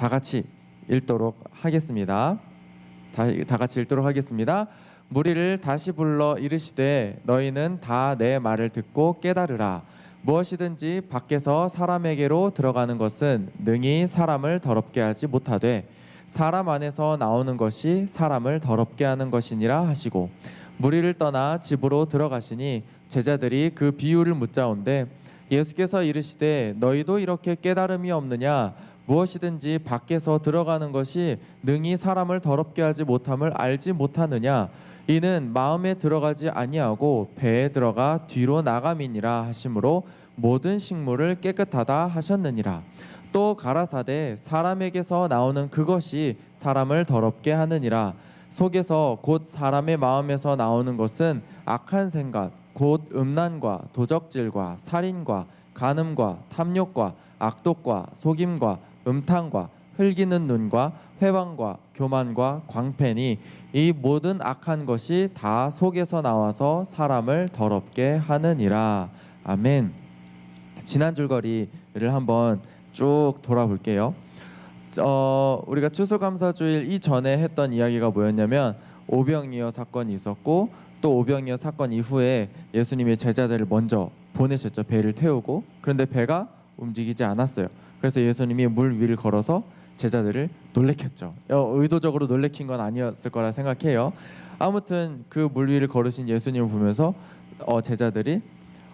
다 같이 읽도록 하겠습니다. 다 같이 읽도록 하겠습니다. 무리를 다시 불러 이르시되 너희는 다 내 말을 듣고 깨달으라. 무엇이든지 밖에서 사람에게로 들어가는 것은 능히 사람을 더럽게 하지 못하되 사람 안에서 나오는 것이 사람을 더럽게 하는 것이니라 하시고 무리를 떠나 집으로 들어가시니 제자들이 그 비유를 묻자온데 예수께서 이르시되 너희도 이렇게 깨달음이 없느냐? 무엇이든지 밖에서 들어가는 것이 능히 사람을 더럽게 하지 못함을 알지 못하느냐? 이는 마음에 들어가지 아니하고 배에 들어가 뒤로 나감이니라 하심으로 모든 식물을 깨끗하다 하셨느니라. 또 가라사대 사람에게서 나오는 그것이 사람을 더럽게 하느니라. 속에서 곧 사람의 마음에서 나오는 것은 악한 생각 곧 음란과 도적질과 살인과 간음과 탐욕과 악독과 속임과 음탕과 흘기는 눈과 회방과 교만과 광패니 이 모든 악한 것이 다 속에서 나와서 사람을 더럽게 하느니라. 아멘. 지난 줄거리를 한번 쭉 돌아볼게요. 우리가 추수감사주일 이전에 했던 이야기가 뭐였냐면 오병이어 사건이 있었고 또 오병이어 사건 이후에 예수님의 제자들을 먼저 보내셨죠. 배를 태우고. 그런데 배가 움직이지 않았어요. 그래서 예수님이 물 위를 걸어서 제자들을 놀래켰죠. 의도적으로 놀래킨 건 아니었을 거라 생각해요. 아무튼 그 물 위를 걸으신 예수님을 보면서 제자들이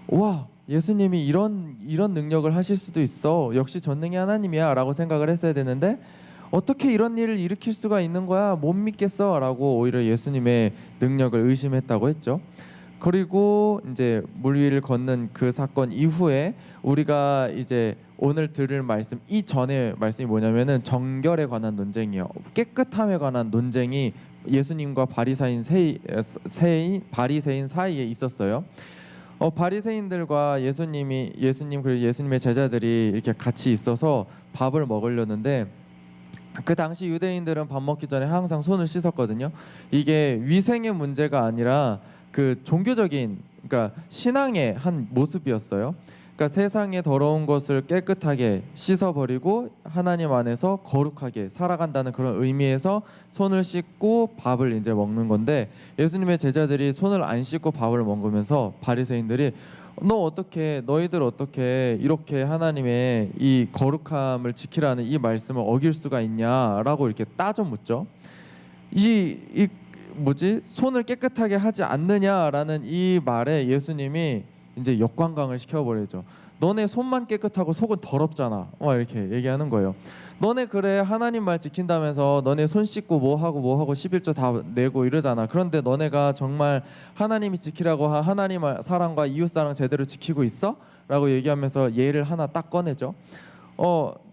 와, 예수님이 이런 능력을 하실 수도 있어. 역시 전능의 하나님이야 라고 생각을 했어야 되는데 어떻게 이런 일을 일으킬 수가 있는 거야? 못 믿겠어 라고 오히려 예수님의 능력을 의심했다고 했죠. 그리고 이제 물 위를 걷는 그 사건 이후에 우리가 이제 오늘 들을 말씀 이전의 말씀이 뭐냐면은 정결에 관한 논쟁이요. 깨끗함에 관한 논쟁이 예수님과 바리새인 사이에 있었어요. 바리새인들과 예수님 그리고 예수님의 제자들이 이렇게 같이 있어서 밥을 먹으려는데 그 당시 유대인들은 밥 먹기 전에 항상 손을 씻었거든요. 이게 위생의 문제가 아니라 그 종교적인 그러니까 신앙의 한 모습이었어요. 그러니까 세상의 더러운 것을 깨끗하게 씻어버리고 하나님 안에서 거룩하게 살아간다는 그런 의미에서 손을 씻고 밥을 이제 먹는 건데 예수님의 제자들이 손을 안 씻고 밥을 먹으면서 바리새인들이 너희들 어떻게 이렇게 하나님의 이 거룩함을 지키라는 이 말씀을 어길 수가 있냐라고 이렇게 따져 묻죠. 손을 깨끗하게 하지 않느냐라는 이 말에 예수님이 이제 역관광을 시켜버리죠. 너네 손만 깨끗하고 속은 더럽잖아. 이렇게 얘기하는 거예요. 너네 그래 하나님 말 지킨다면서 너네 손 씻고 뭐 하고 11조 다 내고 이러잖아. 그런데 너네가 정말 하나님이 지키라고 한 하나님 사랑과 이웃 사랑 제대로 지키고 있어? 라고 얘기하면서 예를 하나 딱 꺼내죠.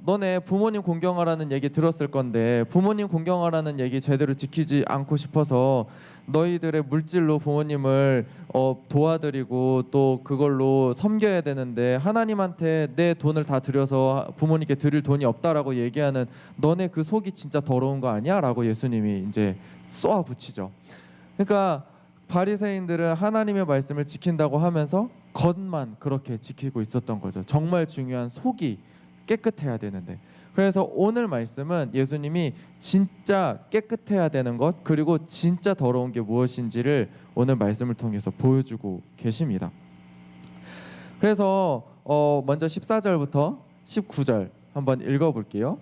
너네 부모님 공경하라는 얘기 들었을 건데 부모님 공경하라는 얘기 제대로 지키지 않고 싶어서 너희들의 물질로 부모님을 도와드리고 또 그걸로 섬겨야 되는데 하나님한테 내 돈을 다 들여서 부모님께 드릴 돈이 없다라고 얘기하는 너네 그 속이 진짜 더러운 거 아니야? 라고 예수님이 이제 쏘아붙이죠. 그러니까 바리새인들은 하나님의 말씀을 지킨다고 하면서 겉만 그렇게 지키고 있었던 거죠. 정말 중요한 속이 깨끗해야 되는데. 그래서 오늘 말씀은 예수님이 진짜 깨끗해야 되는 것 그리고 진짜 더러운 게 무엇인지를 오늘 말씀을 통해서 보여주고 계십니다. 그래서 먼저 14절부터 19절 한번 읽어볼게요.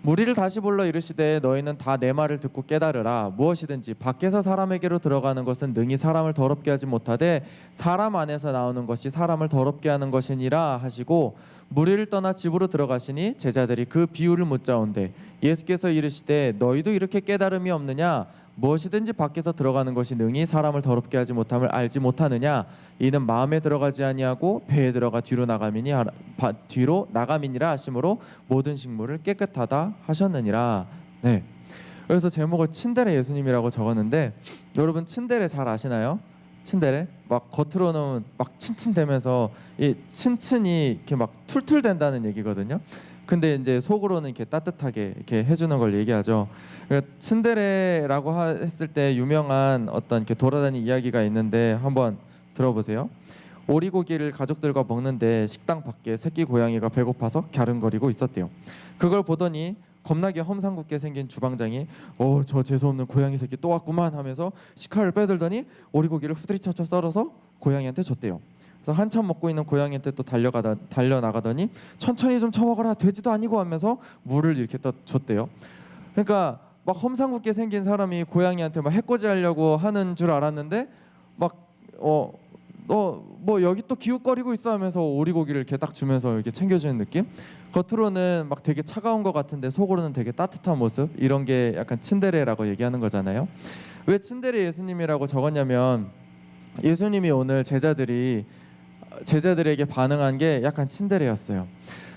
무리를 다시 불러 이르시되 너희는 다 내 말을 듣고 깨달으라. 무엇이든지 밖에서 사람에게로 들어가는 것은 능히 사람을 더럽게 하지 못하되 사람 안에서 나오는 것이 사람을 더럽게 하는 것이니라 하시고 무리를 떠나 집으로 들어가시니 제자들이 그 비유를 묻자온데 예수께서 이르시되 너희도 이렇게 깨달음이 없느냐? 무엇이든지 밖에서 들어가는 것이 능히 사람을 더럽게 하지 못함을 알지 못하느냐? 이는 마음에 들어가지 아니하고 배에 들어가 뒤로 나감이니라 하심으로 모든 식물을 깨끗하다 하셨느니라. 네. 그래서 제목을 친데레 예수님이라고 적었는데 여러분 친데레 잘 아시나요? 친데레 막 겉으로는 막 친친대면서 이 친친이 이렇게 막 툴툴댄다는 얘기거든요. 근데 이제 속으로는 이렇게 따뜻하게 이렇게 해주는 걸 얘기하죠. 그러니까 친데레라고 했을 때 유명한 어떤 이렇게 돌아다니는 이야기가 있는데 한번 들어보세요. 오리고기를 가족들과 먹는데 식당 밖에 새끼 고양이가 배고파서 갸름거리고 있었대요. 그걸 보더니 겁나게 험상궂게 생긴 주방장이 저 재수없는 고양이 새끼 또 왔구만 하면서 식칼을 빼들더니 오리고기를 후드리쳐쳐 썰어서 고양이한테 줬대요. 그래서 한참 먹고 있는 고양이한테 또 달려나가더니 천천히 좀 처먹어라 돼지도 아니고 하면서 물을 이렇게 또 줬대요. 그러니까 막 험상궂게 생긴 사람이 고양이한테 막 해코지 하려고 하는 줄 알았는데 막 너 뭐 여기 또 기웃거리고 있어 하면서 오리고기를 이렇게 딱 주면서 이렇게 챙겨주는 느낌. 겉으로는 막 되게 차가운 것 같은데 속으로는 되게 따뜻한 모습. 이런 게 약간 츤데레라고 얘기하는 거잖아요. 왜 츤데레 예수님이라고 적었냐면 예수님이 오늘 제자들에게 반응한 게 약간 츤데레였어요.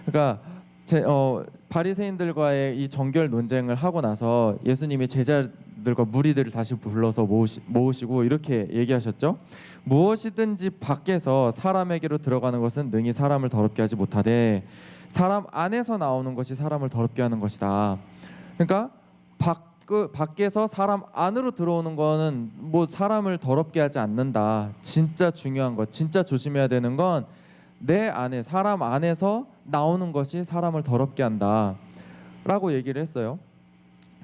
그러니까 바리새인들과의 이 정결 논쟁을 하고 나서 예수님이 제자들과 무리들을 다시 불러서 모으시고 이렇게 얘기하셨죠. 무엇이든지 밖에서 사람에게로 들어가는 것은 능히 사람을 더럽게 하지 못하되 사람 안에서 나오는 것이 사람을 더럽게 하는 것이다. 그러니까 밖에서 사람 안으로 들어오는 거는 뭐 사람을 더럽게 하지 않는다. 진짜 중요한 것, 진짜 조심해야 되는 건 내 안에 사람 안에서 나오는 것이 사람을 더럽게 한다 라고 얘기를 했어요.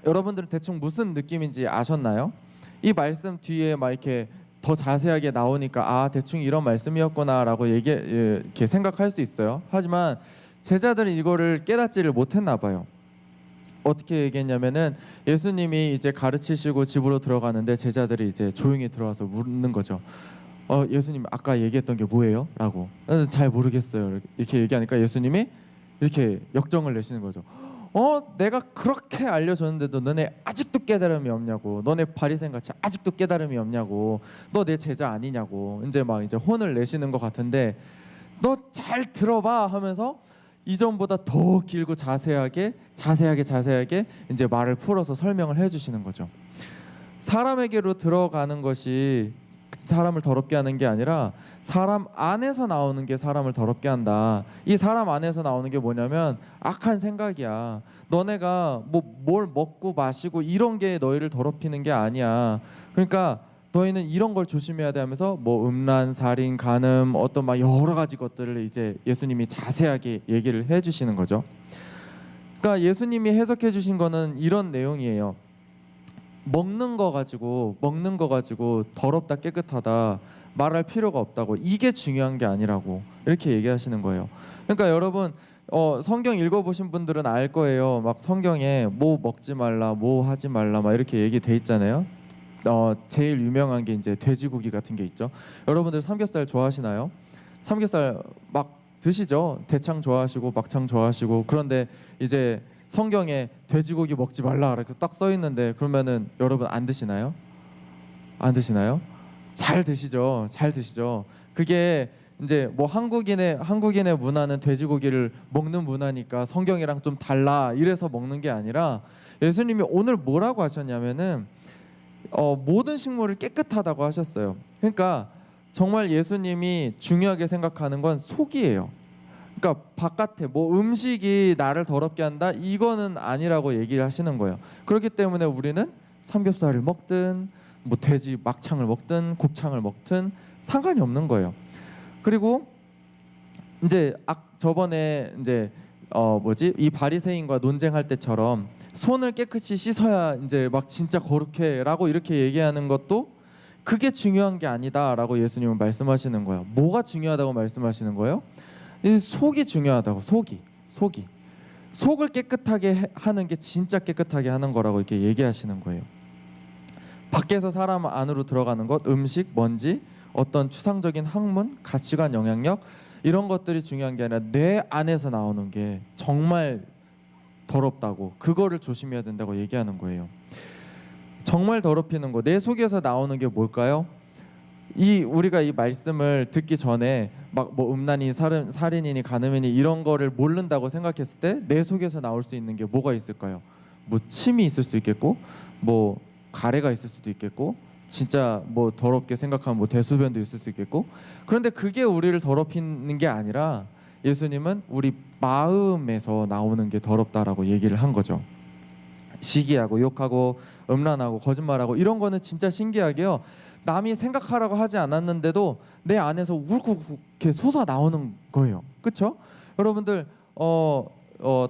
여러분들은 대충 무슨 느낌인지 아셨나요? 이 말씀 뒤에 막 이렇게 더 자세하게 나오니까 대충 이런 말씀이었구나 라고 이렇게 생각할 수 있어요. 하지만 제자들은 이거를 깨닫지를 못했나 봐요. 어떻게 얘기했냐면은 예수님이 이제 가르치시고 집으로 들어가는데 제자들이 이제 조용히 들어와서 묻는 거죠. 예수님 아까 얘기했던 게 뭐예요? 라고. 잘 모르겠어요. 이렇게 얘기하니까 예수님이 이렇게 역정을 내시는 거죠. 내가 그렇게 알려줬는데도 너네 아직도 깨달음이 없냐고. 너네 바리새인 같이 아직도 깨달음이 없냐고. 너 내 제자 아니냐고. 이제 혼을 내시는 것 같은데 너 잘 들어봐 하면서 이전보다 더 길고 자세하게 이제 말을 풀어서 설명을 해주시는 거죠. 사람에게로 들어가는 것이 사람을 더럽게 하는 게 아니라 사람 안에서 나오는 게 사람을 더럽게 한다. 이 사람 안에서 나오는 게 뭐냐면 악한 생각이야. 너네가 뭘 먹고 마시고 이런 게 너희를 더럽히는 게 아니야. 그러니까 너희는 이런 걸 조심해야 돼 하면서 음란, 살인, 간음 어떤 막 여러 가지 것들을 이제 예수님이 자세하게 얘기를 해주시는 거죠. 그러니까 예수님이 해석해 주신 거는 이런 내용이에요. 먹는 거 가지고 더럽다 깨끗하다 말할 필요가 없다고. 이게 중요한 게 아니라고 이렇게 얘기하시는 거예요. 그러니까 여러분 성경 읽어보신 분들은 알 거예요. 막 성경에 뭐 먹지 말라, 뭐 하지 말라 막 이렇게 얘기돼 있잖아요. 제일 유명한 게 이제 돼지고기 같은 게 있죠. 여러분들 삼겹살 좋아하시나요? 삼겹살 막 드시죠. 대창 좋아하시고 막창 좋아하시고. 그런데 이제 성경에 돼지고기 먹지 말라 이렇게 딱 써 있는데 그러면은 여러분 안 드시나요? 안 드시나요? 잘 드시죠. 잘 드시죠. 그게 이제 한국인의 문화는 돼지고기를 먹는 문화니까 성경이랑 좀 달라 이래서 먹는 게 아니라 예수님이 오늘 뭐라고 하셨냐면은 모든 식물을 깨끗하다고 하셨어요. 그러니까 정말 예수님이 중요하게 생각하는 건 속이에요. 그러니까 바깥에 음식이 나를 더럽게 한다 이거는 아니라고 얘기를 하시는 거예요. 그렇기 때문에 우리는 삼겹살을 먹든 돼지 막창을 먹든 곱창을 먹든 상관이 없는 거예요. 그리고 이제 저번에 이제 이 바리새인과 논쟁할 때처럼 손을 깨끗이 씻어야 이제 진짜 거룩해라고 이렇게 얘기하는 것도 그게 중요한 게 아니다라고 예수님은 말씀하시는 거예요. 뭐가 중요하다고 말씀하시는 거예요? 이 속이 중요하다고. 속을 깨끗하게 하는 게 진짜 깨끗하게 하는 거라고 이렇게 얘기하시는 거예요. 밖에서 사람 안으로 들어가는 것, 음식, 먼지, 어떤 추상적인 학문, 가치관, 영향력 이런 것들이 중요한 게 아니라 내 안에서 나오는 게 정말 더럽다고, 그거를 조심해야 된다고 얘기하는 거예요. 정말 더럽히는 거, 내 속에서 나오는 게 뭘까요? 우리가 이 말씀을 듣기 전에 음란이 살인이니 간음이니 이런 거를 모른다고 생각했을 때 내 속에서 나올 수 있는 게 뭐가 있을까요? 침이 있을 수 있겠고 가래가 있을 수도 있겠고 진짜 더럽게 생각하면 대소변도 있을 수 있겠고. 그런데 그게 우리를 더럽히는 게 아니라 예수님은 우리 마음에서 나오는 게 더럽다라고 얘기를 한 거죠. 시기하고 욕하고 음란하고 거짓말하고 이런 거는 진짜 신기하게요. 남이 생각하라고 하지 않았는데도 내 안에서 울컥 이렇게 솟아 나오는 거예요. 그렇죠? 여러분들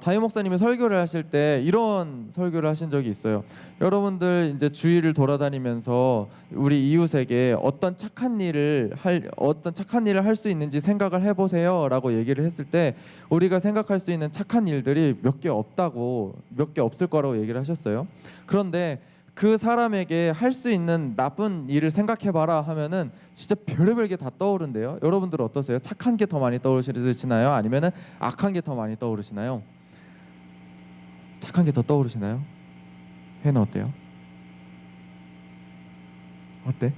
담임 목사님이 설교를 하실 때 이런 설교를 하신 적이 있어요. 여러분들 이제 주위를 돌아다니면서 우리 이웃에게 어떤 착한 일을 할 수 있는지 생각을 해보세요라고 얘기를 했을 때 우리가 생각할 수 있는 착한 일들이 몇 개 없을 거라고 얘기를 하셨어요. 그런데 그 사람에게 할 수 있는 나쁜 일을 생각해봐라 하면은 진짜 별의별 게 다 떠오른대요. 여러분들 어떠세요? 착한 게 더 많이 떠오르시나요? 아니면은 악한 게 더 많이 떠오르시나요? 착한 게 더 떠오르시나요? 회는 어때요? 어때?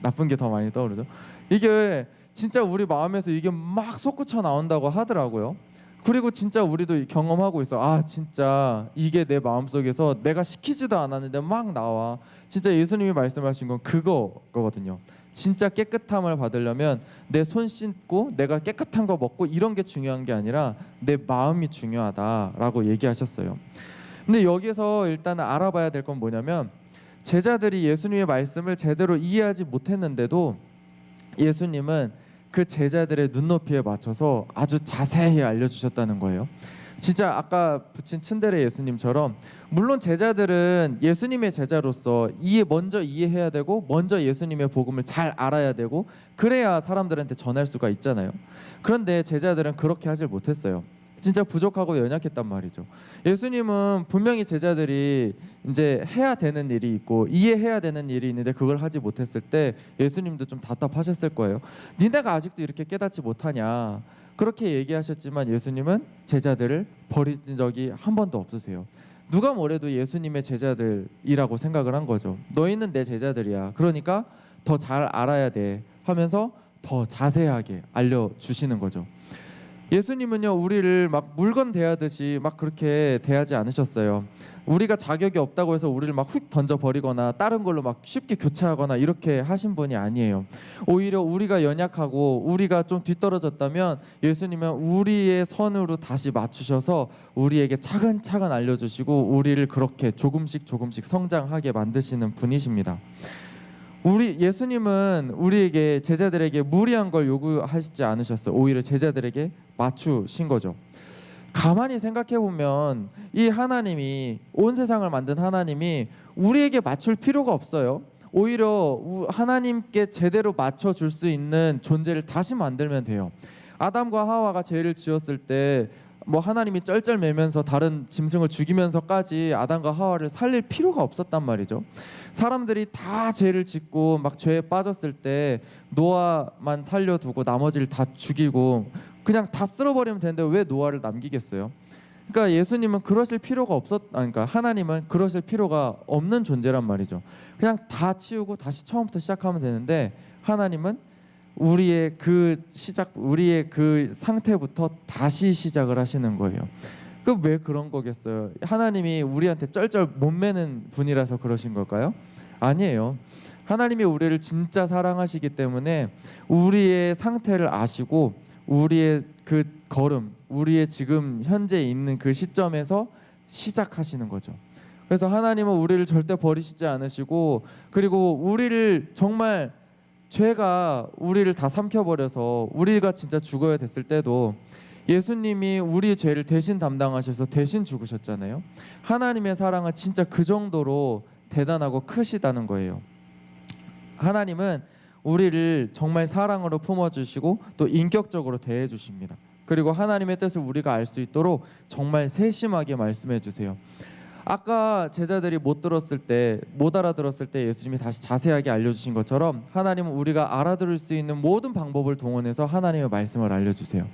나쁜 게 더 많이 떠오르죠? 이게 진짜 우리 마음에서 이게 막 솟구쳐 나온다고 하더라고요. 그리고 진짜 우리도 경험하고 있어. 아 진짜 이게 내 마음속에서 내가 시키지도 않았는데 막 나와. 진짜 예수님이 말씀하신 건 그거거든요. 진짜 깨끗함을 받으려면 내 손 씻고 내가 깨끗한 거 먹고 이런 게 중요한 게 아니라 내 마음이 중요하다라고 얘기하셨어요. 근데 여기서 일단 알아봐야 될 건 뭐냐면 제자들이 예수님의 말씀을 제대로 이해하지 못했는데도 예수님은 그 제자들의 눈높이에 맞춰서 아주 자세히 알려주셨다는 거예요. 진짜 아까 붙인 츤데레 예수님처럼 물론 제자들은 예수님의 제자로서 먼저 이해해야 되고 먼저 예수님의 복음을 잘 알아야 되고 그래야 사람들한테 전할 수가 있잖아요. 그런데 제자들은 그렇게 하질 못했어요. 진짜 부족하고 연약했단 말이죠. 예수님은 분명히 제자들이 이제 해야 되는 일이 있고 이해해야 되는 일이 있는데 그걸 하지 못했을 때 예수님도 좀 답답하셨을 거예요. 니네가 아직도 이렇게 깨닫지 못하냐 그렇게 얘기하셨지만 예수님은 제자들을 버린 적이 한 번도 없으세요. 누가 뭐래도 예수님의 제자들이라고 생각을 한 거죠. 너희는 내 제자들이야. 그러니까 더 잘 알아야 돼 하면서 더 자세하게 알려주시는 거죠. 예수님은요 우리를 막 물건 대하듯이 막 그렇게 대하지 않으셨어요. 우리가 자격이 없다고 해서 우리를 막 휙 던져버리거나 다른 걸로 막 쉽게 교체하거나 이렇게 하신 분이 아니에요. 오히려 우리가 연약하고 우리가 좀 뒤떨어졌다면 예수님은 우리의 선으로 다시 맞추셔서 우리에게 차근차근 알려주시고 우리를 그렇게 조금씩 성장하게 만드시는 분이십니다. 예수님은 우리에게 제자들에게 무리한 걸 요구하시지 않으셨어요. 오히려 제자들에게 맞추신 거죠. 가만히 생각해 보면 이 하나님이 온 세상을 만든 하나님이 우리에게 맞출 필요가 없어요. 오히려 하나님께 제대로 맞춰 줄 수 있는 존재를 다시 만들면 돼요. 아담과 하와가 죄를 지었을 때 뭐 하나님이 쩔쩔매면서 다른 짐승을 죽이면서까지 아담과 하와를 살릴 필요가 없었단 말이죠. 사람들이 다 죄를 짓고 막 죄에 빠졌을 때 노아만 살려두고 나머지를 다 죽이고 그냥 다 쓸어버리면 되는데 왜 노아를 남기겠어요? 그러니까 예수님은 그러실 필요가 그러니까 하나님은 그러실 필요가 없는 존재란 말이죠. 그냥 다 치우고 다시 처음부터 시작하면 되는데 하나님은 우리의 그 상태부터 다시 시작을 하시는 거예요. 그 왜 그런 거겠어요? 하나님이 우리한테 쩔쩔 못 매는 분이라서 그러신 걸까요? 아니에요. 하나님이 우리를 진짜 사랑하시기 때문에 우리의 상태를 아시고 우리의 그 걸음, 우리의 지금 현재 있는 그 시점에서 시작하시는 거죠. 그래서 하나님은 우리를 절대 버리시지 않으시고 그리고 우리를 정말 죄가 우리를 다 삼켜버려서 우리가 진짜 죽어야 됐을 때도 예수님이 우리의 죄를 대신 담당하셔서 대신 죽으셨잖아요. 하나님의 사랑은 진짜 그 정도로 대단하고 크시다는 거예요. 하나님은 우리를 정말 사랑으로 품어주시고 또 인격적으로 대해주십니다. 그리고 하나님의 뜻을 우리가 알 수 있도록 정말 세심하게 말씀해 주세요. 아까 제자들이 못 알아들었을 때 예수님이 다시 자세하게 알려주신 것처럼 하나님은 우리가 알아들을 수 있는 모든 방법을 동원해서 하나님의 말씀을 알려주세요.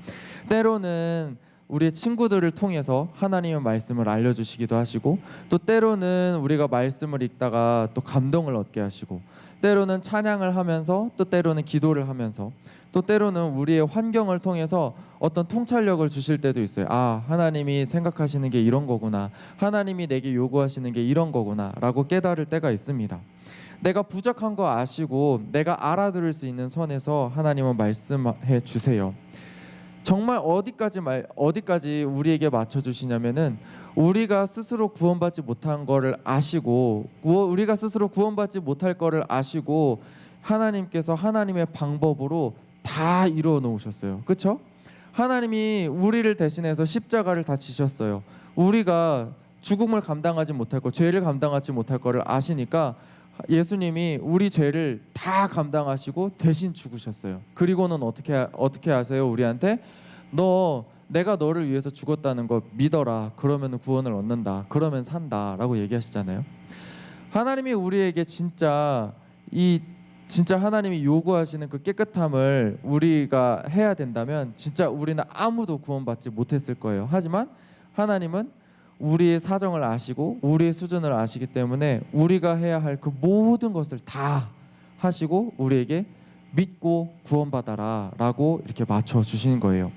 때로는 우리의 친구들을 통해서 하나님의 말씀을 알려주시기도 하시고 또 때로는 우리가 말씀을 읽다가 또 감동을 얻게 하시고 때로는 찬양을 하면서 또 때로는 기도를 하면서 또 때로는 우리의 환경을 통해서 어떤 통찰력을 주실 때도 있어요. 아, 하나님이 생각하시는 게 이런 거구나. 하나님이 내게 요구하시는 게 이런 거구나 라고 깨달을 때가 있습니다. 내가 부족한 거 아시고 내가 알아들을 수 있는 선에서 하나님은 말씀해 주세요. 정말 어디까지 우리에게 맞춰주시냐면은 우리가 스스로 구원받지 못한 거를 아시고 우리가 스스로 구원받지 못할 거를 아시고 하나님께서 하나님의 방법으로 다 이루어 놓으셨어요. 그렇죠? 하나님이 우리를 대신해서 십자가를 다 지셨어요. 우리가 죽음을 감당하지 못할 거, 죄를 감당하지 못할 거를 아시니까 예수님이 우리 죄를 다 감당하시고 대신 죽으셨어요. 그리고는 어떻게 하세요? 우리한테 내가 너를 위해서 죽었다는 거 믿어라. 그러면 구원을 얻는다. 그러면 산다라고 얘기하시잖아요. 하나님이 우리에게 진짜 하나님이 요구하시는 그 깨끗함을 우리가 해야 된다면 진짜 우리는 아무도 구원받지 못했을 거예요. 하지만 하나님은 우리의 사정을 아시고 우리의 수준을 아시기 때문에 우리가 해야 할 그 모든 것을 다 하시고 우리에게 믿고 구원받아라 라고 이렇게 맞춰주시는 거예요.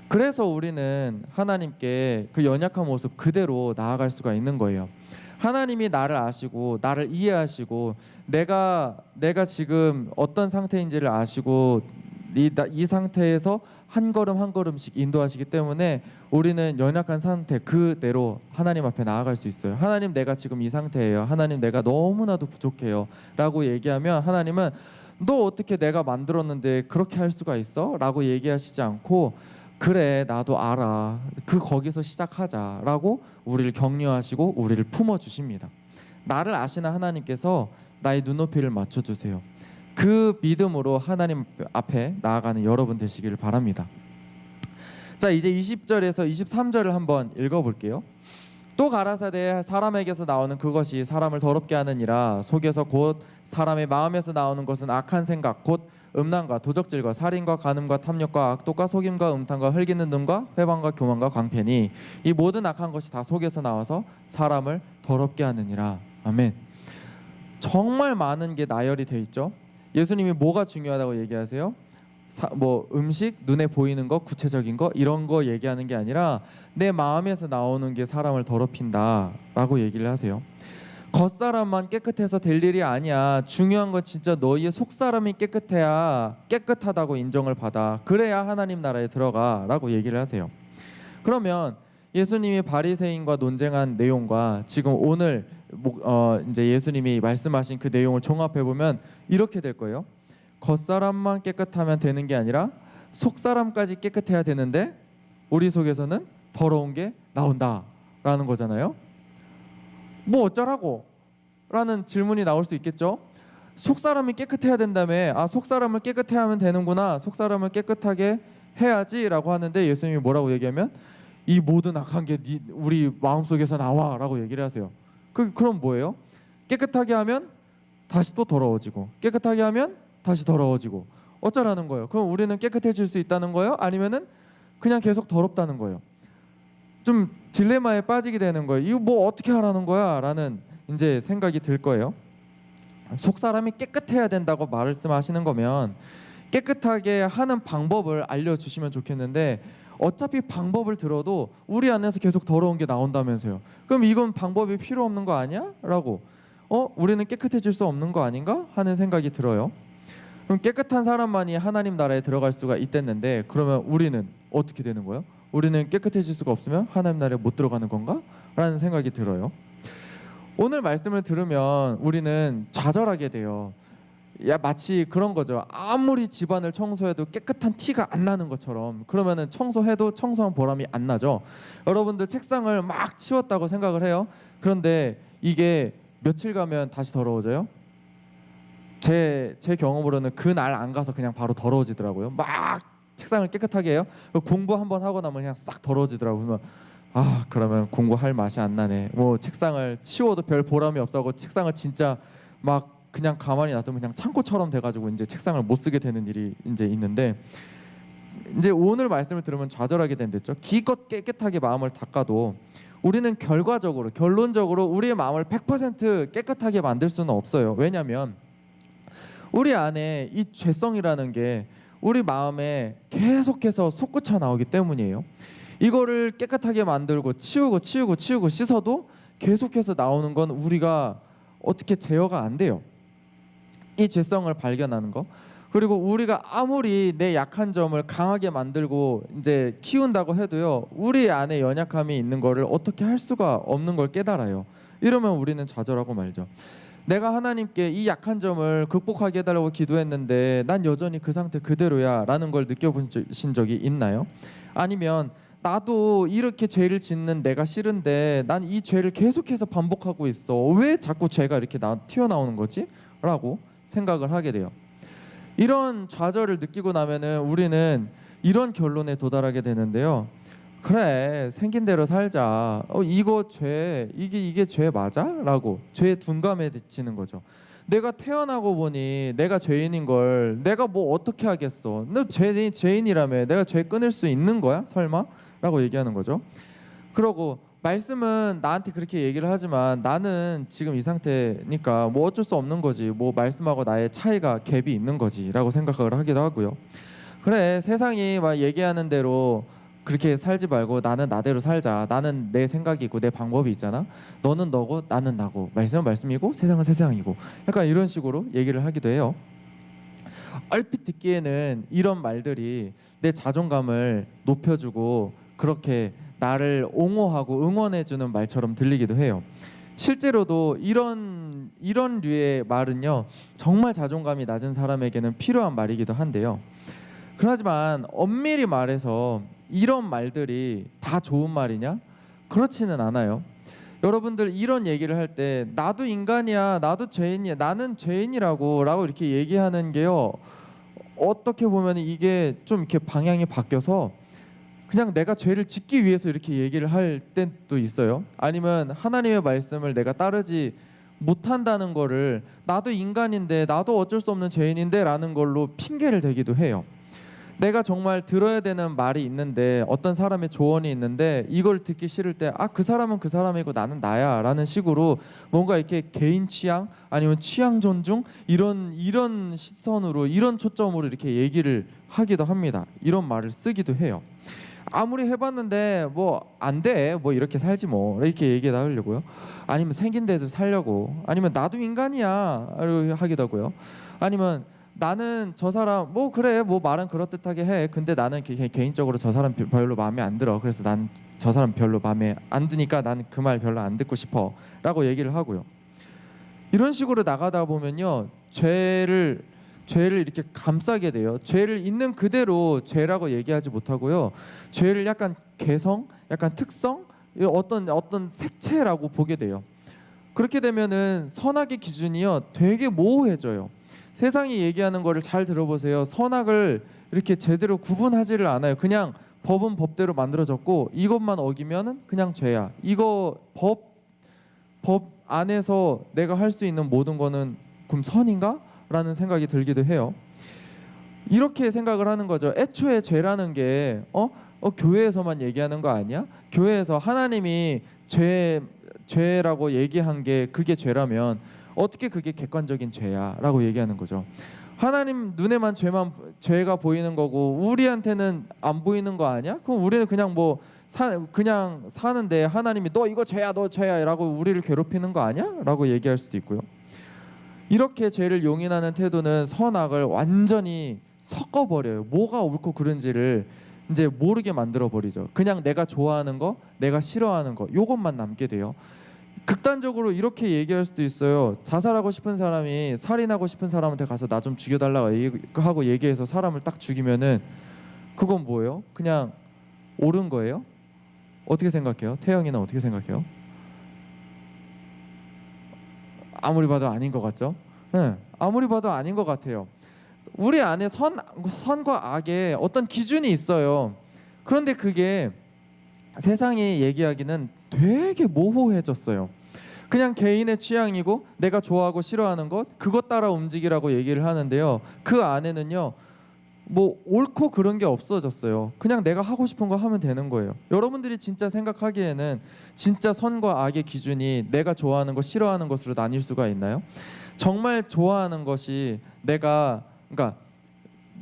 그래서 우리는 하나님께 그 연약한 모습 그대로 나아갈 수가 있는 거예요. 하나님이 나를 아시고 나를 이해하시고 내가 지금 어떤 상태인지를 아시고 이 상태에서 한 걸음 한 걸음씩 인도하시기 때문에 우리는 연약한 상태 그대로 하나님 앞에 나아갈 수 있어요. 하나님, 내가 지금 이 상태예요. 하나님, 내가 너무나도 부족해요 라고 얘기하면 하나님은 너 어떻게 내가 만들었는데 그렇게 할 수가 있어? 라고 얘기하시지 않고 그래, 나도 알아. 거기서 시작하자 라고 우리를 격려하시고 우리를 품어주십니다. 나를 아시는 하나님께서 나의 눈높이를 맞춰주세요. 그 믿음으로 하나님 앞에 나아가는 여러분 되시기를 바랍니다. 자, 이제 20절에서 23절을 한번 읽어볼게요. 또 가라사대 사람에게서 나오는 그것이 사람을 더럽게 하느니라. 속에서 곧 사람의 마음에서 나오는 것은 악한 생각 곧 음란과 도적질과 살인과 간음과 탐욕과 악독과 속임과 음탕과 흘기는 눈과 회방과 교만과 광패니 이 모든 악한 것이 다 속에서 나와서 사람을 더럽게 하느니라. 아멘. 정말 많은 게 나열이 돼 있죠. 예수님이 뭐가 중요하다고 얘기하세요? 음식, 눈에 보이는 거, 구체적인 거 이런 거 얘기하는 게 아니라 내 마음에서 나오는 게 사람을 더럽힌다라고 얘기를 하세요. 겉사람만 깨끗해서 될 일이 아니야. 중요한 건 진짜 너희의 속사람이 깨끗해야 깨끗하다고 인정을 받아. 그래야 하나님 나라에 들어가라고 얘기를 하세요. 그러면 예수님이 바리새인과 논쟁한 내용과 지금 오늘 이제 예수님이 말씀하신 그 내용을 종합해 보면 이렇게 될 거예요. 겉사람만 깨끗하면 되는 게 아니라 속사람까지 깨끗해야 되는데 우리 속에서는 더러운 게 나온다라는 거잖아요. 뭐 어쩌라고? 라는 질문이 나올 수 있겠죠. 속사람이 깨끗해야 된다며. 속사람을 깨끗해 하면 되는구나. 속사람을 깨끗하게 해야지 라고 하는데 예수님이 뭐라고 얘기하면 이 모든 악한 게 우리 마음속에서 나와 라고 얘기를 하세요. 그럼 뭐예요? 깨끗하게 하면 다시 또 더러워지고 깨끗하게 하면 다시 더러워지고 어쩌라는 거예요? 그럼 우리는 깨끗해질 수 있다는 거예요? 아니면은 그냥 계속 더럽다는 거예요? 좀 딜레마에 빠지게 되는 거예요. 이거 뭐 어떻게 하라는 거야? 라는 이제 생각이 들 거예요. 속 사람이 깨끗해야 된다고 말씀하시는 거면 깨끗하게 하는 방법을 알려주시면 좋겠는데 어차피 방법을 들어도 우리 안에서 계속 더러운 게 나온다면서요. 그럼 이건 방법이 필요 없는 거 아니야? 라고 우리는 깨끗해질 수 없는 거 아닌가? 하는 생각이 들어요. 그럼 깨끗한 사람만이 하나님 나라에 들어갈 수가 있댔는데 그러면 우리는 어떻게 되는 거예요? 우리는 깨끗해질 수가 없으면 하나님 나라에 못 들어가는 건가? 라는 생각이 들어요. 오늘 말씀을 들으면 우리는 좌절하게 돼요. 마치 그런 거죠. 아무리 집안을 청소해도 깨끗한 티가 안 나는 것처럼 그러면은 청소해도 청소한 보람이 안 나죠. 여러분들 책상을 막 치웠다고 생각을 해요. 그런데 이게 며칠 가면 다시 더러워져요? 제 경험으로는 그날 안 가서 그냥 바로 더러워지더라고요. 막 책상을 깨끗하게 해요. 공부 한번 하고 나면 그냥 싹 더러워지더라고요. 그러면 공부할 맛이 안 나네. 뭐 책상을 치워도 별 보람이 없어하고 책상을 진짜 막 그냥 가만히 놔두면 그냥 창고처럼 돼가지고 이제 책상을 못 쓰게 되는 일이 이제 있는데 이제 오늘 말씀을 들으면 좌절하게 된댔죠. 기껏 깨끗하게 마음을 닦아도 우리는 결론적으로 우리의 마음을 100% 깨끗하게 만들 수는 없어요. 왜냐하면 우리 안에 이 죄성이라는 게 우리 마음에 계속해서 솟구쳐 나오기 때문이에요. 이거를 깨끗하게 만들고 치우고 씻어도 계속해서 나오는 건 우리가 어떻게 제어가 안 돼요. 이 죄성을 발견하는 거. 그리고 우리가 아무리 내 약한 점을 강하게 만들고 이제 키운다고 해도요, 우리 안에 연약함이 있는 거를 어떻게 할 수가 없는 걸 깨달아요. 이러면 우리는 좌절하고 말죠. 내가 하나님께 이 약한 점을 극복하게 해달라고 기도했는데 난 여전히 그 상태 그대로야 라는 걸 느껴보신 적이 있나요? 아니면 나도 이렇게 죄를 짓는 내가 싫은데 난 이 죄를 계속해서 반복하고 있어, 왜 자꾸 죄가 이렇게 튀어나오는 거지? 라고 생각을 하게 돼요. 이런 좌절을 느끼고 나면은 우리는 이런 결론에 도달하게 되는데요. 그래, 생긴 대로 살자. 이거 죄, 이게 죄 맞아? 라고 죄에 둔감해지는 거죠. 내가 태어나고 보니 내가 죄인인 걸 내가 뭐 어떻게 하겠어? 너 죄인이라며 내가 죄 끊을 수 있는 거야? 설마? 라고 얘기하는 거죠. 그러고 말씀은 나한테 그렇게 얘기를 하지만 나는 지금 이 상태니까 뭐 어쩔 수 없는 거지. 뭐 말씀하고 나의 차이가 갭이 있는 거지라고 생각을 하기도 하고요. 그래, 세상이 막 얘기하는 대로 그렇게 살지 말고 나는 나대로 살자. 나는 내 생각이 있고 내 방법이 있잖아. 너는 너고 나는 나고, 말씀은 말씀이고 세상은 세상이고, 약간 이런 식으로 얘기를 하기도 해요. 얼핏 듣기에는 이런 말들이 내 자존감을 높여주고 그렇게 나를 옹호하고 응원해주는 말처럼 들리기도 해요. 실제로도 이런 류의 말은요, 정말 자존감이 낮은 사람에게는 필요한 말이기도 한데요. 그렇지만 엄밀히 말해서 이런 말들이 다 좋은 말이냐? 그렇지는 않아요. 여러분들 이런 얘기를 할 때 나도 인간이야, 나도 죄인이야, 나는 죄인이라고 이렇게 얘기하는 게요, 어떻게 보면 이게 좀 이렇게 방향이 바뀌어서 그냥 내가 죄를 짓기 위해서 이렇게 얘기를 할 때도 있어요. 아니면 하나님의 말씀을 내가 따르지 못한다는 거를 나도 인간인데 나도 어쩔 수 없는 죄인인데 라는 걸로 핑계를 대기도 해요. 내가 정말 들어야 되는 말이 있는데, 어떤 사람의 조언이 있는데 이걸 듣기 싫을 때 그 사람은 그 사람이고 나는 나야 라는 식으로 뭔가 이렇게 개인 취향 아니면 취향 존중 이런 시선으로, 이런 초점으로 이렇게 얘기를 하기도 합니다. 이런 말을 쓰기도 해요. 아무리 해봤는데 뭐 안 돼, 뭐 이렇게 살지 뭐 이렇게 얘기를 하려고요. 아니면 생긴 대로 살려고, 아니면 나도 인간이야 하기도 하고요. 아니면 나는 저 사람 뭐 그래 뭐 말은 그렇듯하게 해, 근데 나는 개인적으로 저 사람 별로 마음에 안 들어, 그래서 나는 저 사람 별로 마음에 안 드니까 나는 그 말 별로 안 듣고 싶어 라고 얘기를 하고요. 이런 식으로 나가다 보면요, 죄를 이렇게 감싸게 돼요. 죄를 있는 그대로 죄라고 얘기하지 못하고요, 죄를 약간 개성, 약간 특성, 어떤 색채라고 보게 돼요. 그렇게 되면은 선악의 기준이요 되게 모호해져요. 세상이 얘기하는 거를 잘 들어보세요. 선악을 이렇게 제대로 구분하지를 않아요. 그냥 법은 법대로 만들어졌고 이것만 어기면은 그냥 죄야. 이거 법 안에서 내가 할 수 있는 모든 거는 그럼 선인가? 라는 생각이 들기도 해요. 이렇게 생각을 하는 거죠. 애초에 죄라는 게 교회에서만 얘기하는 거 아니야? 교회에서 하나님이 죄라고 얘기한 게 그게 죄라면 어떻게 그게 객관적인 죄야 라고 얘기하는 거죠. 하나님 눈에만 죄가 보이는 거고 우리한테는 안 보이는 거 아니야? 그럼 우리는 그냥 그냥 사는데 하나님이 너 이거 죄야 너 죄야 라고 우리를 괴롭히는 거 아니야? 라고 얘기할 수도 있고요. 이렇게 죄를 용인하는 태도는 선악을 완전히 섞어버려요. 뭐가 옳고 그른지를 이제 모르게 만들어버리죠. 그냥 내가 좋아하는 거, 내가 싫어하는 거, 요것만 남게 돼요. 극단적으로 이렇게 얘기할 수도 있어요. 자살하고 싶은 사람이 살인하고 싶은 사람한테 가서 나 좀 죽여달라고 하고 얘기해서 사람을 딱 죽이면은 그건 뭐예요? 그냥 옳은 거예요? 어떻게 생각해요? 태영이는 어떻게 생각해요? 아무리 봐도 아닌 것 같죠? 네, 아무리 봐도 아닌 것 같아요. 우리 안에 선과 악의 어떤 기준이 있어요. 그런데 그게 세상이 얘기하기는 되게 모호해졌어요. 그냥 개인의 취향이고 내가 좋아하고 싫어하는 것, 그것 따라 움직이라고 얘기를 하는데요, 그 안에는요 뭐 옳고 그런 게 없어졌어요. 그냥 내가 하고 싶은 거 하면 되는 거예요. 여러분들이 진짜 생각하기에는 진짜 선과 악의 기준이 내가 좋아하는 것, 싫어하는 것으로 나뉠 수가 있나요? 정말 좋아하는 것이 그러니까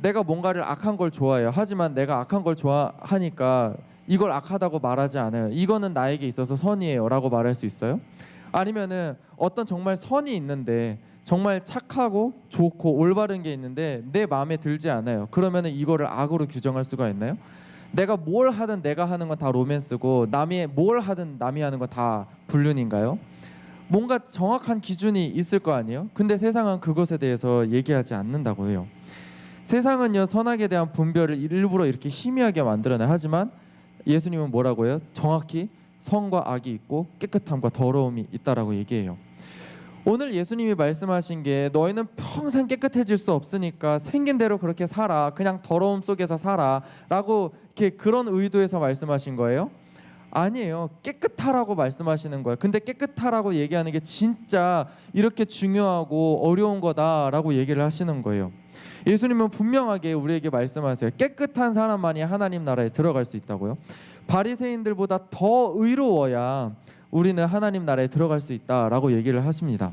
내가 뭔가를 악한 걸 좋아해요. 하지만 내가 악한 걸 좋아하니까 이걸 악하다고 말하지 않아요. 이거는 나에게 있어서 선이에요 라고 말할 수 있어요? 아니면은 어떤 정말 선이 있는데, 정말 착하고 좋고 올바른 게 있는데 내 마음에 들지 않아요. 그러면은 이거를 악으로 규정할 수가 있나요? 내가 뭘 하든 내가 하는 건 다 로맨스고 남이 뭘 하든 남이 하는 건 다 불륜인가요? 뭔가 정확한 기준이 있을 거 아니에요? 근데 세상은 그것에 대해서 얘기하지 않는다고 해요. 세상은요, 선악에 대한 분별을 일부러 이렇게 희미하게 만들어내. 하지만 예수님은 뭐라고 해요? 정확히 선과 악이 있고 깨끗함과 더러움이 있다라고 얘기해요. 오늘 예수님이 말씀하신 게 너희는 평생 깨끗해질 수 없으니까 생긴 대로 그렇게 살아, 그냥 더러움 속에서 살아 라고 이렇게 그런 의도에서 말씀하신 거예요? 아니에요. 깨끗하라고 말씀하시는 거예요. 근데 깨끗하라고 얘기하는 게 진짜 이렇게 중요하고 어려운 거다라고 얘기를 하시는 거예요. 예수님은 분명하게 우리에게 말씀하세요. 깨끗한 사람만이 하나님 나라에 들어갈 수 있다고요. 바리새인들보다 더 의로워야 우리는 하나님 나라에 들어갈 수 있다라고 얘기를 하십니다.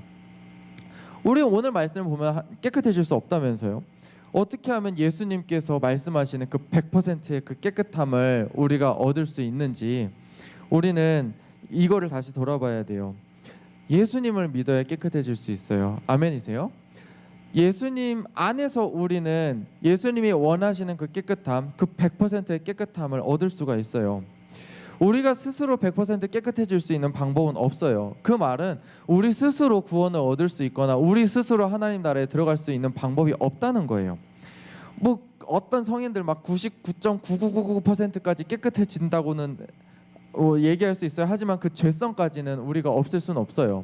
우리 오늘 말씀을 보면 깨끗해질 수 없다면서요. 어떻게 하면 예수님께서 말씀하시는 그 100%의 그 깨끗함을 우리가 얻을 수 있는지 우리는 이거를 다시 돌아봐야 돼요. 예수님을 믿어야 깨끗해질 수 있어요. 아멘이세요? 예수님 안에서 우리는 예수님이 원하시는 그 깨끗함, 그 100%의 깨끗함을 얻을 수가 있어요. 우리가 스스로 100% 깨끗해질 수 있는 방법은 없어요. 그 말은 우리 스스로 구원을 얻을 수 있거나 우리 스스로 하나님 나라에 들어갈 수 있는 방법이 없다는 거예요. 뭐 어떤 성인들 막 99.9999%까지 깨끗해진다고는 얘기할 수 있어요. 하지만 그 죄성까지는 우리가 없앨 수는 없어요.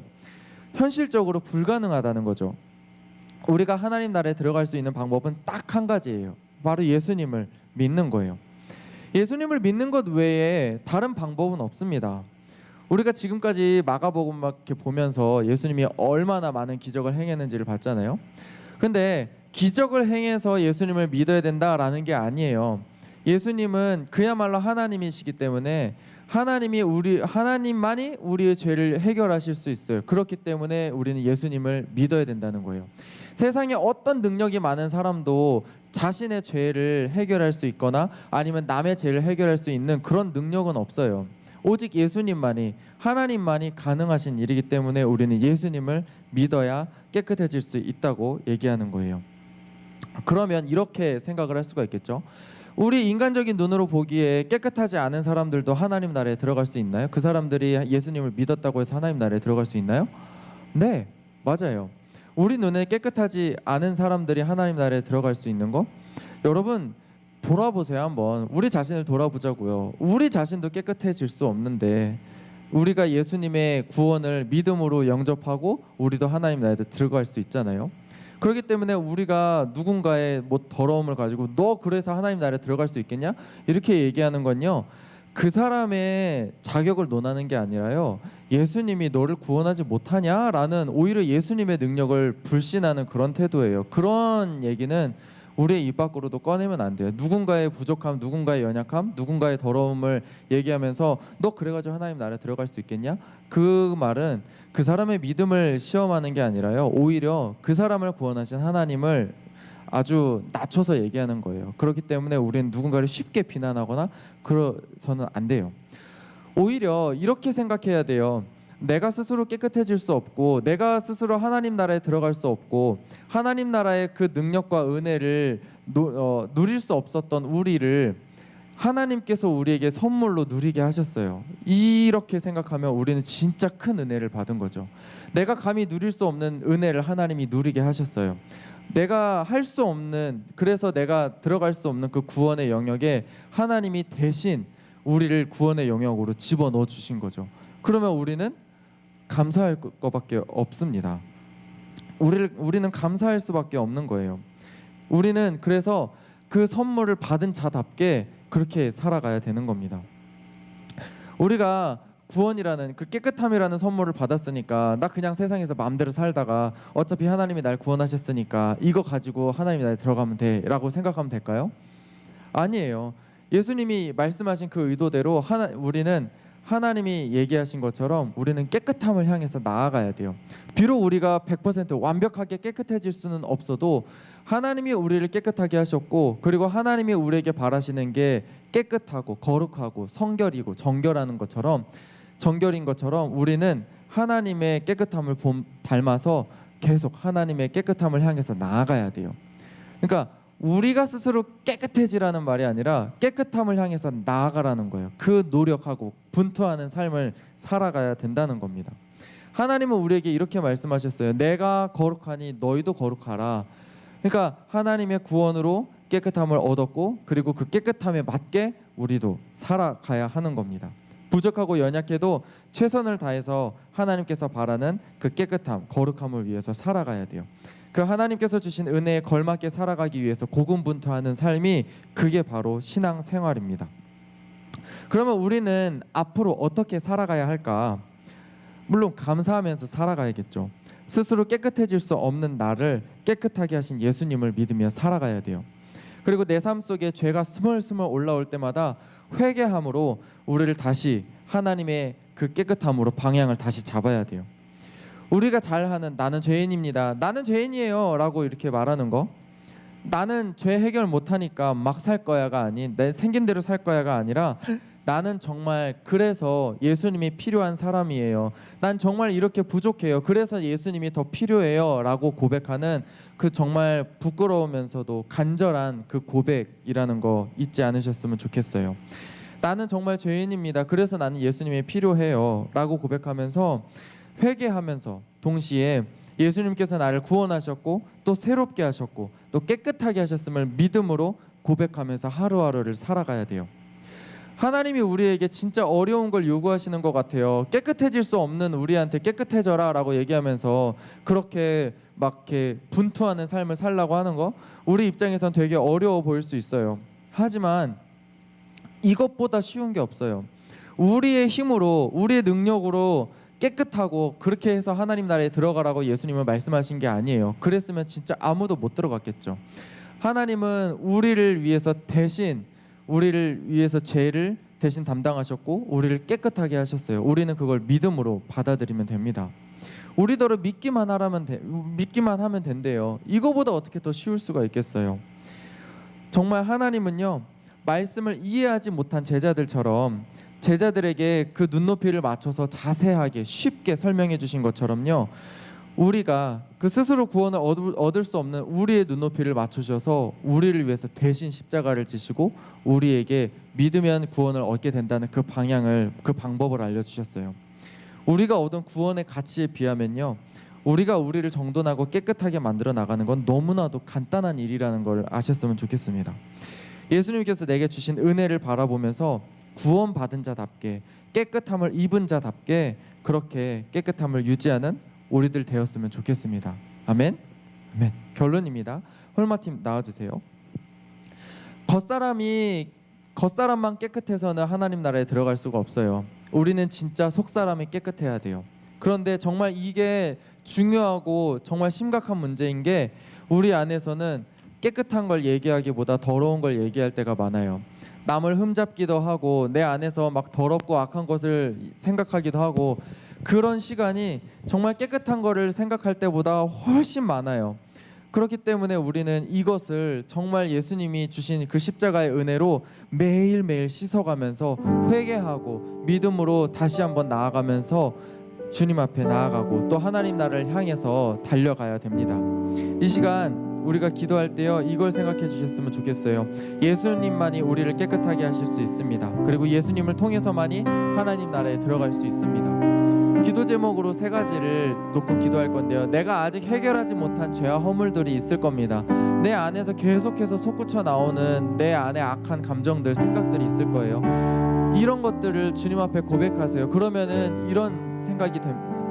현실적으로 불가능하다는 거죠. 우리가 하나님 나라에 들어갈 수 있는 방법은 딱 한 가지예요. 바로 예수님을 믿는 거예요. 예수님을 믿는 것 외에 다른 방법은 없습니다. 우리가 지금까지 마가복음 막 이렇게 보면서 예수님이 얼마나 많은 기적을 행했는지를 봤잖아요. 근데 기적을 행해서 예수님을 믿어야 된다라는 게 아니에요. 예수님은 그야말로 하나님이시기 때문에 하나님만이 우리의 죄를 해결하실 수 있어요. 그렇기 때문에 우리는 예수님을 믿어야 된다는 거예요. 세상에 어떤 능력이 많은 사람도 자신의 죄를 해결할 수 있거나 아니면 남의 죄를 해결할 수 있는 그런 능력은 없어요. 오직 예수님만이, 하나님만이 가능하신 일이기 때문에 우리는 예수님을 믿어야 깨끗해질 수 있다고 얘기하는 거예요. 그러면 이렇게 생각을 할 수가 있겠죠. 우리 인간적인 눈으로 보기에 깨끗하지 않은 사람들도 하나님 나라에 들어갈 수 있나요? 그 사람들이 예수님을 믿었다고 해서 하나님 나라에 들어갈 수 있나요? 네, 맞아요. 우리 눈에 깨끗하지 않은 사람들이 하나님 나라에 들어갈 수 있는 거? 여러분 돌아보세요. 한번 우리 자신을 돌아보자고요. 우리 자신도 깨끗해질 수 없는데 우리가 예수님의 구원을 믿음으로 영접하고 우리도 하나님 나라에 들어갈 수 있잖아요. 그렇기 때문에 우리가 누군가의 뭐 더러움을 가지고 너 그래서 하나님 나라에 들어갈 수 있겠냐? 이렇게 얘기하는 건요, 그 사람의 자격을 논하는 게 아니라요, 예수님이 너를 구원하지 못하냐라는 오히려 예수님의 능력을 불신하는 그런 태도예요. 그런 얘기는 우리의 입 밖으로도 꺼내면 안 돼요. 누군가의 부족함, 누군가의 연약함, 누군가의 더러움을 얘기하면서 너 그래가지고 하나님 나라에 들어갈 수 있겠냐? 그 말은 그 사람의 믿음을 시험하는 게 아니라요, 오히려 그 사람을 구원하신 하나님을 아주 낮춰서 얘기하는 거예요. 그렇기 때문에 우리는 누군가를 쉽게 비난하거나 그러서는 안 돼요. 오히려 이렇게 생각해야 돼요. 내가 스스로 깨끗해질 수 없고 내가 스스로 하나님 나라에 들어갈 수 없고 하나님 나라의 그 능력과 은혜를 누릴 수 없었던 우리를 하나님께서 우리에게 선물로 누리게 하셨어요. 이렇게 생각하면 우리는 진짜 큰 은혜를 받은 거죠. 내가 감히 누릴 수 없는 은혜를 하나님이 누리게 하셨어요. 내가 할 수 없는, 그래서 내가 들어갈 수 없는 그 구원의 영역에 하나님이 대신 우리를 구원의 영역으로 집어넣어 주신 거죠. 그러면 우리는 감사할 것밖에 없습니다. 우리는 감사할 수밖에 없는 거예요. 우리는 그래서 그 선물을 받은 자답게 그렇게 살아가야 되는 겁니다. 우리가 구원이라는 그 깨끗함이라는 선물을 받았으니까 나 그냥 세상에서 마음대로 살다가 어차피 하나님이 날 구원하셨으니까 이거 가지고 하나님이 나에 들어가면 돼 라고 생각하면 될까요? 아니에요. 예수님이 말씀하신 그 의도대로 우리는 하나님이 얘기하신 것처럼 우리는 깨끗함을 향해서 나아가야 돼요. 비록 우리가 100% 완벽하게 깨끗해질 수는 없어도 하나님이 우리를 깨끗하게 하셨고, 그리고 하나님이 우리에게 바라시는 게 깨끗하고 거룩하고 정결인 것처럼 우리는 하나님의 깨끗함을 닮아서 계속 하나님의 깨끗함을 향해서 나아가야 돼요. 그러니까 우리가 스스로 깨끗해지라는 말이 아니라 깨끗함을 향해서 나아가라는 거예요. 그 노력하고 분투하는 삶을 살아가야 된다는 겁니다. 하나님은 우리에게 이렇게 말씀하셨어요. 내가 거룩하니 너희도 거룩하라. 그러니까 하나님의 구원으로 깨끗함을 얻었고, 그리고 그 깨끗함에 맞게 우리도 살아가야 하는 겁니다. 부족하고 연약해도 최선을 다해서 하나님께서 바라는 그 깨끗함, 거룩함을 위해서 살아가야 돼요. 그 하나님께서 주신 은혜에 걸맞게 살아가기 위해서 고군분투하는 삶이, 그게 바로 신앙생활입니다. 그러면 우리는 앞으로 어떻게 살아가야 할까? 물론 감사하면서 살아가야겠죠. 스스로 깨끗해질 수 없는 나를 깨끗하게 하신 예수님을 믿으며 살아가야 돼요. 그리고 내 삶 속에 죄가 스멀스멀 올라올 때마다 회개함으로 우리를 다시 하나님의 그 깨끗함으로 방향을 다시 잡아야 돼요. 우리가 잘하는 나는 죄인입니다, 나는 죄인이에요 라고 이렇게 말하는 거, 나는 죄 해결 못하니까 막 살 거야가 아닌, 내 생긴 대로 살 거야가 아니라, 나는 정말 그래서 예수님이 필요한 사람이에요, 난 정말 이렇게 부족해요, 그래서 예수님이 더 필요해요 라고 고백하는 그 정말 부끄러우면서도 간절한 그 고백이라는 거 잊지 않으셨으면 좋겠어요. 나는 정말 죄인입니다, 그래서 나는 예수님이 필요해요 라고 고백하면서 회개하면서 동시에 예수님께서 나를 구원하셨고 또 새롭게 하셨고 또 깨끗하게 하셨음을 믿음으로 고백하면서 하루하루를 살아가야 돼요. 하나님이 우리에게 진짜 어려운 걸 요구하시는 것 같아요. 깨끗해질 수 없는 우리한테 깨끗해져라 라고 얘기하면서 그렇게 막 이렇게 분투하는 삶을 살라고 하는 거, 우리 입장에선 되게 어려워 보일 수 있어요. 하지만 이것보다 쉬운 게 없어요. 우리의 힘으로, 우리의 능력으로 깨끗하고 그렇게 해서 하나님 나라에 들어가라고 예수님은 말씀하신 게 아니에요. 그랬으면 진짜 아무도 못 들어갔겠죠. 하나님은 우리를 위해서 대신, 우리를 위해서 죄를 대신 담당하셨고 우리를 깨끗하게 하셨어요. 우리는 그걸 믿음으로 받아들이면 됩니다. 우리더러 믿기만 하면 된대요. 이거보다 어떻게 더 쉬울 수가 있겠어요. 정말 하나님은요, 말씀을 이해하지 못한 제자들처럼 제자들에게 그 눈높이를 맞춰서 자세하게 쉽게 설명해 주신 것처럼요, 우리가 그 스스로 구원을 얻을 수 없는 우리의 눈높이를 맞추셔서 우리를 위해서 대신 십자가를 지시고 우리에게 믿으면 구원을 얻게 된다는 그 방향을, 그 방법을 알려주셨어요. 우리가 얻은 구원의 가치에 비하면요, 우리가 우리를 정돈하고 깨끗하게 만들어 나가는 건 너무나도 간단한 일이라는 걸 아셨으면 좋겠습니다. 예수님께서 내게 주신 은혜를 바라보면서 구원받은 자답게, 깨끗함을 입은 자답게 그렇게 깨끗함을 유지하는 우리들 되었으면 좋겠습니다. 아멘. 아멘. 결론입니다. 홀마팀 나와주세요. 겉사람만 깨끗해서는 하나님 나라에 들어갈 수가 없어요. 우리는 진짜 속사람이 깨끗해야 돼요. 그런데 정말 이게 중요하고 정말 심각한 문제인 게, 우리 안에서는 깨끗한 걸 얘기하기보다 더러운 걸 얘기할 때가 많아요. 남을 흠잡기도 하고 내 안에서 막 더럽고 악한 것을 생각하기도 하고, 그런 시간이 정말 깨끗한 거를 생각할 때보다 훨씬 많아요. 그렇기 때문에 우리는 이것을 정말 예수님이 주신 그 십자가의 은혜로 매일매일 씻어가면서 회개하고 믿음으로 다시 한번 나아가면서 주님 앞에 나아가고 또 하나님 나라를 향해서 달려가야 됩니다. 이 시간 우리가 기도할 때요, 이걸 생각해 주셨으면 좋겠어요. 예수님만이 우리를 깨끗하게 하실 수 있습니다. 그리고 예수님을 통해서만이 하나님 나라에 들어갈 수 있습니다. 기도 제목으로 3가지를 놓고 기도할 건데요, 내가 아직 해결하지 못한 죄와 허물들이 있을 겁니다. 내 안에서 계속해서 솟구쳐 나오는 내 안에 악한 감정들, 생각들이 있을 거예요. 이런 것들을 주님 앞에 고백하세요. 그러면은 이런 생각이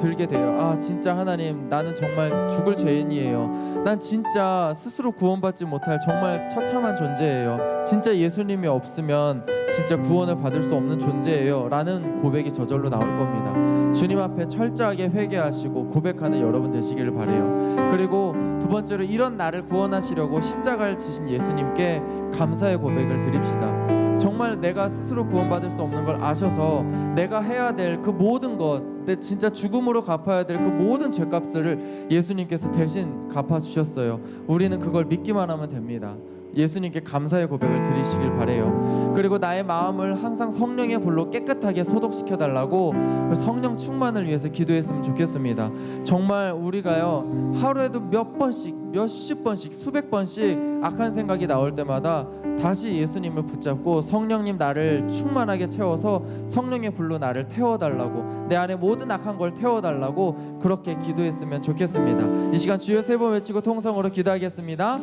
들게 돼요. 아, 진짜 하나님, 나는 정말 죽을 죄인이에요. 난 진짜 스스로 구원받지 못할 정말 처참한 존재예요. 진짜 예수님이 없으면 진짜 구원을 받을 수 없는 존재예요 라는 고백이 저절로 나올 겁니다. 주님 앞에 철저하게 회개하시고 고백하는 여러분 되시기를 바라요. 그리고 두 번째로, 이런 나를 구원하시려고 십자가를 지신 예수님께 감사의 고백을 드립시다. 정말 내가 스스로 구원받을 수 없는 걸 아셔서 내가 해야 될 그 모든 것, 내 진짜 죽음으로 갚아야 될 그 모든 죄값을 예수님께서 대신 갚아주셨어요. 우리는 그걸 믿기만 하면 됩니다. 예수님께 감사의 고백을 드리시길 바래요. 그리고 나의 마음을 항상 성령의 불로 깨끗하게 소독시켜 달라고 성령 충만을 위해서 기도했으면 좋겠습니다. 정말 우리가요 하루에도 몇 번씩, 몇십 번씩, 수백 번씩 악한 생각이 나올 때마다 다시 예수님을 붙잡고 성령님 나를 충만하게 채워서 성령의 불로 나를 태워달라고, 내 안에 모든 악한 걸 태워달라고 그렇게 기도했으면 좋겠습니다. 이 시간 주여 세 번 외치고 통성으로 기도하겠습니다.